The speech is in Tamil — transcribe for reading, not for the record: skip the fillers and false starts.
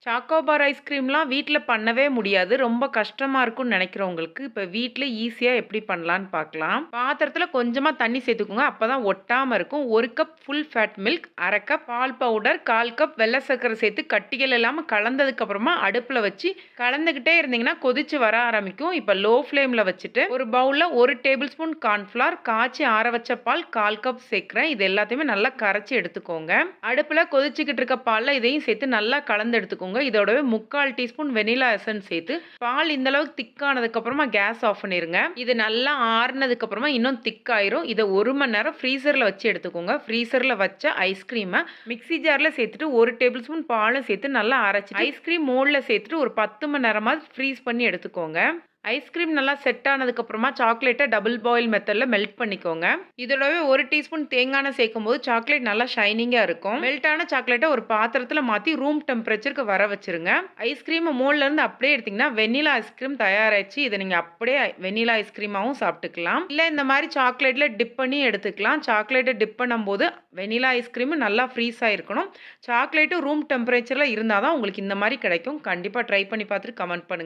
சாக்கோபார் ஐஸ்கிரீம்லாம் வீட்ல பண்ணவே முடியாது. ரொம்ப கஷ்டமா இருக்கும்னு நெனைக்கிறவங்களுக்கு, இப்ப வீட்ல ஈஸியா எப்படி பண்ணலான்னு பார்க்கலாம். பாத்திரத்துல கொஞ்சமா தண்ணி சேர்த்துக்கோங்க. அப்பதான் ஒட்டாம இருக்கும். 1 cup full fat milk, 1/2 cup பால் பவுடர், 1/4 கப் வெள்ள சர்க்கரை சேர்த்து கட்டிகள் இல்லாம கலந்ததுக்கு அப்புறமா அடுப்புல வச்சு கலந்துகிட்டே இருந்தீங்கன்னா கொதிச்சு வர ஆரம்பிக்கும். இப்ப லோ ஃப்ளேம்ல வச்சுட்டு ஒரு பவுல்ல 1 டேபிள் ஸ்பூன் கார்ன்ஃப்ளவர், காய்ச்சி ஆற வச்ச பால் 1/4 கப் சேர்க்கிறேன். இது எல்லாத்தையுமே நல்லா கரைச்சு எடுத்துக்கோங்க. அடுப்புல கொதிச்சுக்கிட்டு இருக்க பால்ல இதையும் சேர்த்து நல்லா கலந்து எடுத்துக்கோங்க. இதோடவே 3/4 டீஸ்பூன் வெனிலா எசன்ஸ் சேர்த்து பால் இந்த அளவுக்கு திக் ஆனதுக்கு அப்புறமா கேஸ் ஆஃப் பண்ணிருங்க. இது நல்லா ஆறுனதுக்கு அப்புறமா இன்னும் திக் ஆயிரும். இத 1 மணி நேரம் ஃப்ரீசர்ல வச்சு எடுத்துக்கோங்க. ஃப்ரீசர்ல வச்ச ஐஸ்கிரீம மிக்ஸி ஜார்ல சேர்த்துட்டு 1 டேபிள் ஸ்பூன் பாலும் சேர்த்து நல்லா அரைச்சு ஐஸ்கிரீம் மோல்ட்ல சேர்த்துட்டு ஒரு 10 மணி நேரமாவது ஃப்ரீஸ் பண்ணி எடுத்துக்கோங்க. ஐஸ்கிரீம் நல்லா செட் ஆனதுக்கு அப்புறமா சாக்லேட்டை டபுள் பாயில் மெத்தட்ல மெல்ட் பண்ணிக்கோங்க. இதோடவே 1 டீஸ்பூன் தேங்காய் எண்ணெய் சேர்க்கும்போது சாக்லேட் நல்லா ஷைனிங்கா இருக்கும். மெல்ட் ஆன சாக்லேட்டை ஒரு பாத்திரத்துல மாத்தி ரூம் டெம்பரேச்சருக்கு வர வச்சிருங்க. ஐஸ்கிரீம் மோல்ட்ல இருந்து அப்படியே எடுத்தீங்கன்னா வெண்ணிலா ஐஸ்கிரீம் தயாராயிடுச்சு. இதை நீங்க அப்படியே வெண்ணிலா ஐஸ்கிரீமாவும் சாப்பிட்டுக்கலாம். இல்ல இந்த மாதிரி சாக்லேட்ல டிப் பண்ணி எடுத்துக்கலாம். சாக்லேட்டை டிப் பண்ணும்போது வெண்ணிலா ஐஸ்கிரீம் நல்லா ஃப்ரீஸ் ஆயிருக்கணும். சாக்லேட்டும் ரூம் டெம்பரேச்சர்ல இருந்தாதான் உங்களுக்கு இந்த மாதிரி கிடைக்கும். கண்டிப்பா ட்ரை பண்ணி பார்த்துட்டு கமெண்ட் பண்ணுங்க.